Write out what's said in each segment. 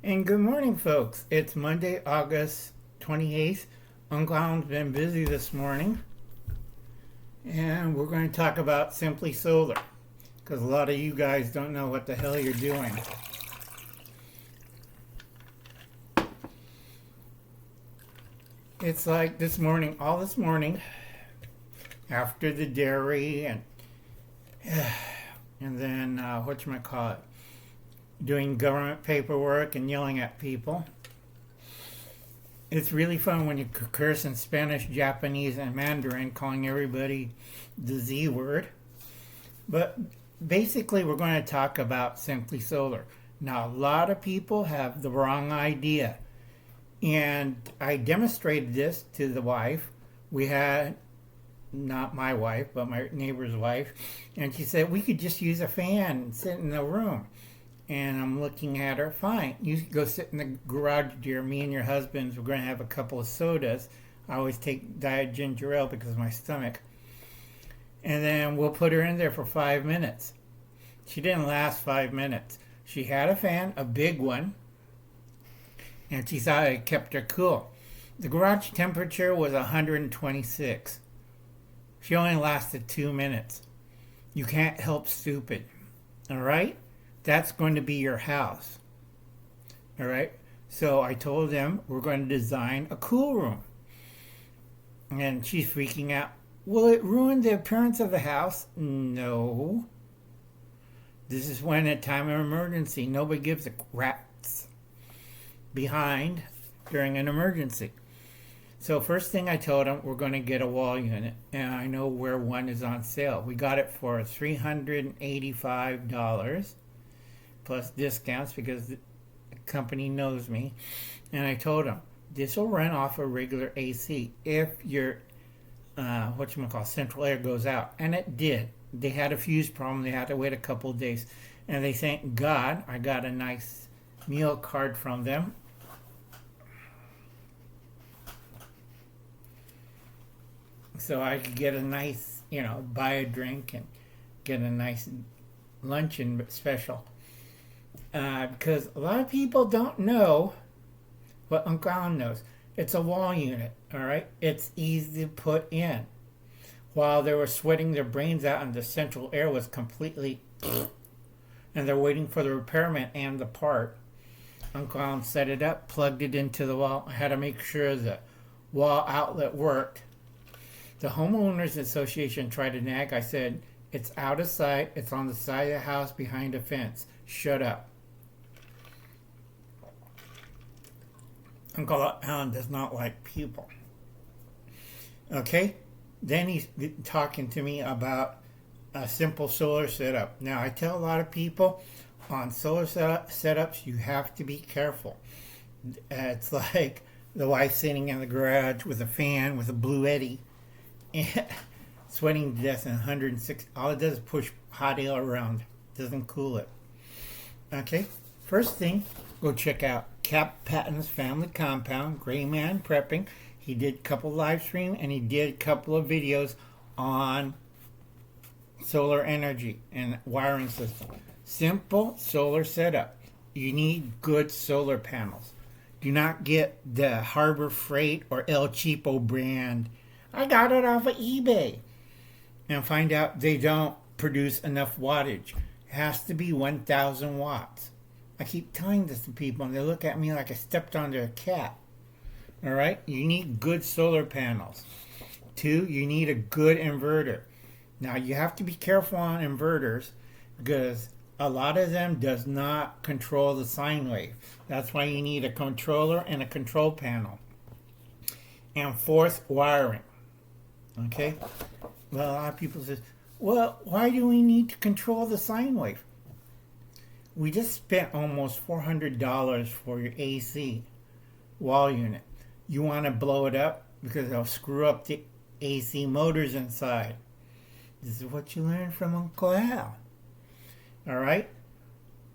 And good morning, folks. It's Monday, August 28th. Unclown's been busy this morning. And we're going to talk about Simply Solar. Because a lot of you guys don't know what the hell you're doing. It's like this morning, after the dairy and then, whatchamacallit, doing government paperwork and yelling at people. It's really fun when you curse in Spanish, Japanese, and Mandarin, calling everybody the Z word. But basically, we're going to talk about Simply Solar. Now, a lot of people have the wrong idea. And I demonstrated this to the wife. We had, not my wife, but my neighbor's wife. And she said, we could just use a fan and sit in the room. And I'm looking at her, fine. You go sit in the garage, dear. Me and your husbands, we're going to have a couple of sodas. I always take diet ginger ale because of my stomach. And then we'll put her in there for 5 minutes. She didn't last 5 minutes. She had a fan, a big one. And she thought it kept her cool. The garage temperature was 126. She only lasted 2 minutes. You can't help stupid. All right? That's going to be your house. All right? So I told them we're going to design a cool room. And she's freaking out. Will it ruin the appearance of the house? No. This is when at time of emergency, nobody gives a rat's behind during an emergency. So first thing I told them, we're going to get a wall unit. And I know where one is on sale. We got it for $385. Plus discounts because the company knows me. And I told them, this will run off a regular AC if your, central air goes out. And it did. They had a fuse problem. They had to wait a couple of days. And they thank God I got a nice meal card from them. So I could get a nice, buy a drink and get a nice luncheon special. Because a lot of people don't know what Uncle Alan knows. It's a wall unit, all right? It's easy to put in. While they were sweating their brains out and the central air was completely and they're waiting for the repairman and the part, Uncle Alan set it up, plugged it into the wall. I had to make sure the wall outlet worked. The homeowners association tried to nag. I said, it's out of sight. It's on the side of the house behind a fence. Shut up. Uncle Alan does not like people. Okay? Then he's talking to me about a simple solar setup. Now, I tell a lot of people on solar setups, you have to be careful. It's like the wife sitting in the garage with a fan with a blue eddy. Sweating to death in 106. All it does is push hot air around. Doesn't cool it. Okay. First thing, go check out Cap Patton's Family Compound, Gray Man Prepping. He did a couple live stream and he did a couple of videos on solar energy and wiring system. Simple solar setup. You need good solar panels. Do not get the Harbor Freight or El Cheapo brand. I got it off of eBay. And find out they don't produce enough wattage. It has to be 1,000 watts. I keep telling this to people and they look at me like I stepped on their cat. All right? You need good solar panels. 2, you need a good inverter. Now, you have to be careful on inverters because a lot of them does not control the sine wave. That's why you need a controller and a control panel. And 4th, wiring. Okay? Well, a lot of people say, well, why do we need to control the sine wave? We just spent almost $400 for your AC wall unit. You want to blow it up because it'll screw up the AC motors inside. This is what you learned from Uncle Al. All right?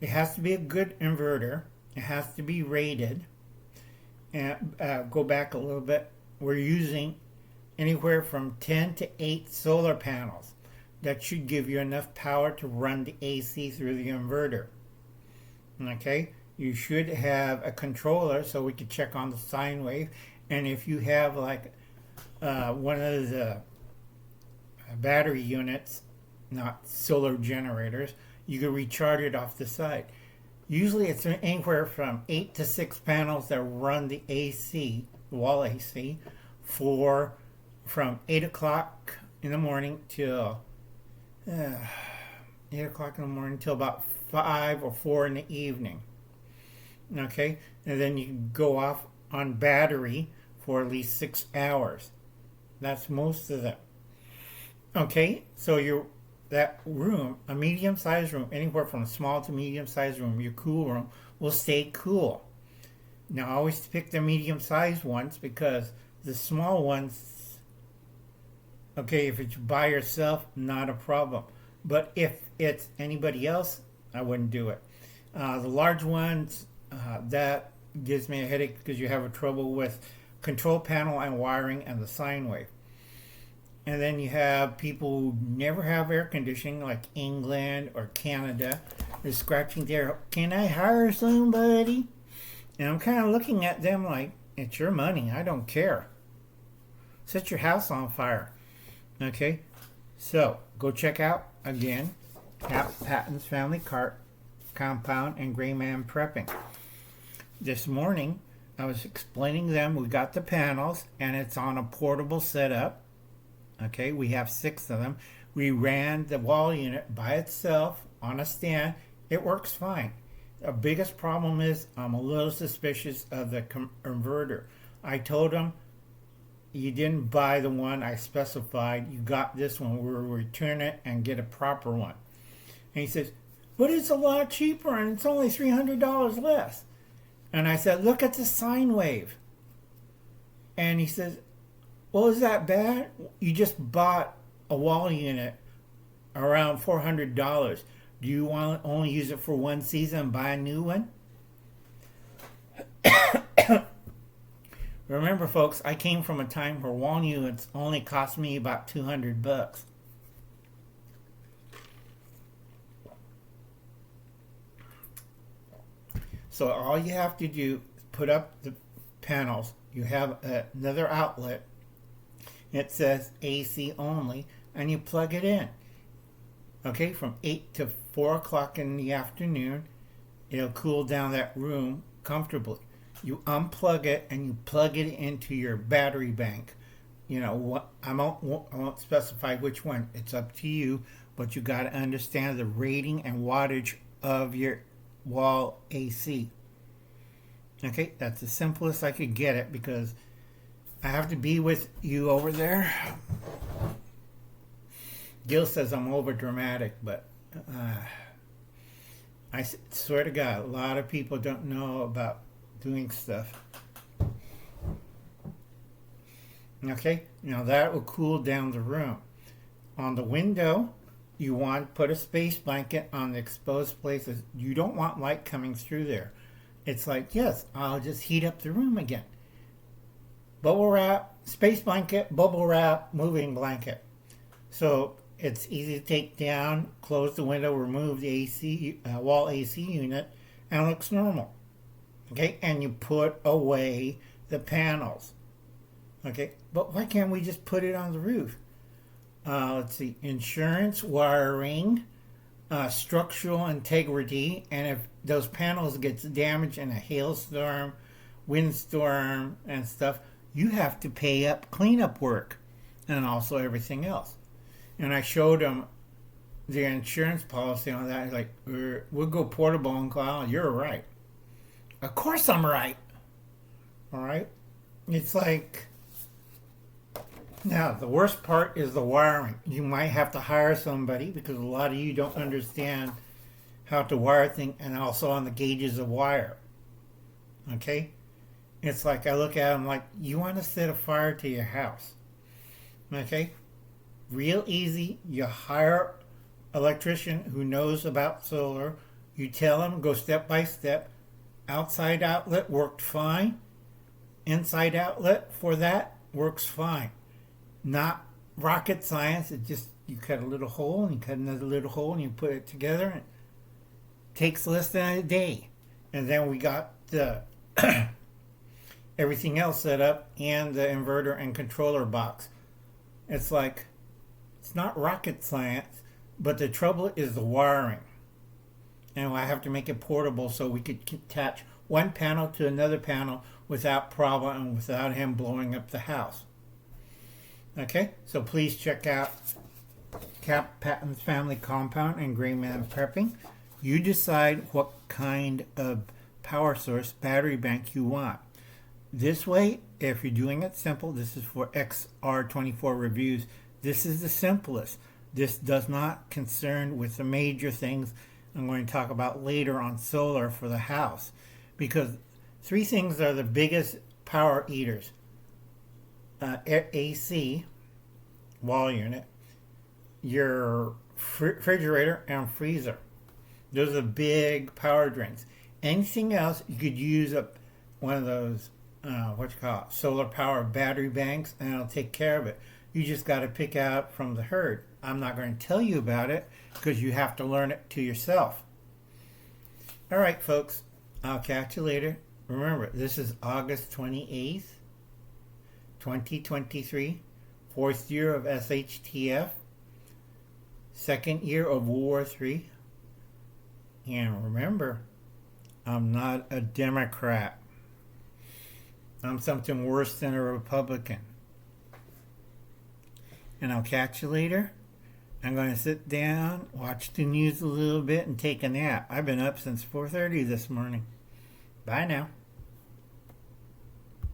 It has to be a good inverter. It has to be rated. And go back a little bit. We're using anywhere from 10 to 8 solar panels. That should give you enough power to run the AC through the inverter. Okay? you should have a controller so we could check on the sine wave. And if you have like one of the battery units, not solar generators, you can recharge it off the side. Usually it's anywhere from 8 to 6 panels that run the AC, the wall AC, from 8 o'clock in the morning till 8 o'clock in the morning till about 5 or 4 in the evening. Okay, and then you go off on battery for at least 6 hours. That's most of them. Okay, so that room, a medium-sized room, anywhere from a small to medium-sized room, your cool room will stay cool. Now, I always pick the medium-sized ones because the small ones, okay, if it's by yourself, not a problem. But if it's anybody else, I wouldn't do it. The large ones, that gives me a headache because you have a trouble with control panel and wiring and the sine wave. And then you have people who never have air conditioning, like England or Canada. They're scratching their, can I hire somebody? And I'm kind of looking at them like, it's your money. I don't care. Set your house on fire. Okay? So, go check out, again, Patton's Family Compound and Gray Man Prepping. This morning, I was explaining them. We got the panels, and it's on a portable setup. Okay, we have 6 of them. We ran the wall unit by itself on a stand. It works fine. The biggest problem is I'm a little suspicious of the converter. I told him, you didn't buy the one I specified. You got this one. We'll return it and get a proper one. And he says, but it's a lot cheaper and it's only $300 less. And I said, look at the sine wave. And he says, well, is that bad? You just bought a wall unit around $400. Do you want to only use it for one season and buy a new one? Remember, folks, I came from a time where wall units only cost me about $200. So all you have to do is put up the panels. You have another outlet. It says AC only, and you plug it in. Okay, from 8 to 4 o'clock in the afternoon, it'll cool down that room comfortably. You unplug it and you plug it into your battery bank. You know, I won't specify which one. It's up to you, but you got to understand the rating and wattage of your wall AC. Okay, that's the simplest I could get it because I have to be with you over there. Gil says I'm over dramatic, but I swear to God, a lot of people don't know about doing stuff. Okay, now that will cool down the room. On the window, you want to put a space blanket on the exposed places. You don't want light coming through there. It's like, yes, I'll just heat up the room again. Bubble wrap, space blanket, bubble wrap, moving blanket. So it's easy to take down, close the window, remove the AC wall AC unit, and it looks normal. Okay, and you put away the panels. Okay, but why can't we just put it on the roof? Let's see, insurance, wiring, structural integrity, and if those panels gets damaged in a hailstorm, windstorm, and stuff, you have to pay up cleanup work and also everything else. And I showed them the insurance policy on that. He's like, we'll go portable, Uncle Al. You're right. Of course I'm right. All right? It's like, now the worst part is the wiring. You might have to hire somebody because a lot of you don't understand how to wire things and also on the gauges of wire. Okay? It's like I look at them like, you want to set a fire to your house. Okay? Real easy. You hire an electrician who knows about solar. You tell him, go step by step. Outside outlet worked fine. Inside outlet for that works fine. Not rocket science. It just, you cut a little hole and you cut another little hole and you put it together. And it takes less than a day. And then we got the everything else set up and the inverter and controller box. It's like, it's not rocket science, but the trouble is the wiring. And I have to make it portable so we could attach one panel to another panel without problem and without him blowing up the house. Okay, so please check out Cap Patton's Family Compound and Gray Man Prepping. You decide what kind of power source battery bank you want. This way, if you're doing it simple, this is for XR24 reviews, this is the simplest. This does not concern with the major things I'm going to talk about later on solar for the house. Because three things are the biggest power eaters. AC, wall unit, your refrigerator and freezer. Those are big power drains. Anything else, you could use up one of those, solar power battery banks, and it'll take care of it. You just got to pick out from the herd. I'm not going to tell you about it because you have to learn it to yourself. All right, folks. I'll catch you later. Remember, this is August 28th, 2023, 4th year of SHTF, 2nd year of World War III. And remember, I'm not a Democrat. I'm something worse than a Republican. And I'll catch you later. I'm going to sit down, watch the news a little bit, and take a nap. I've been up since 4:30 this morning. Bye now.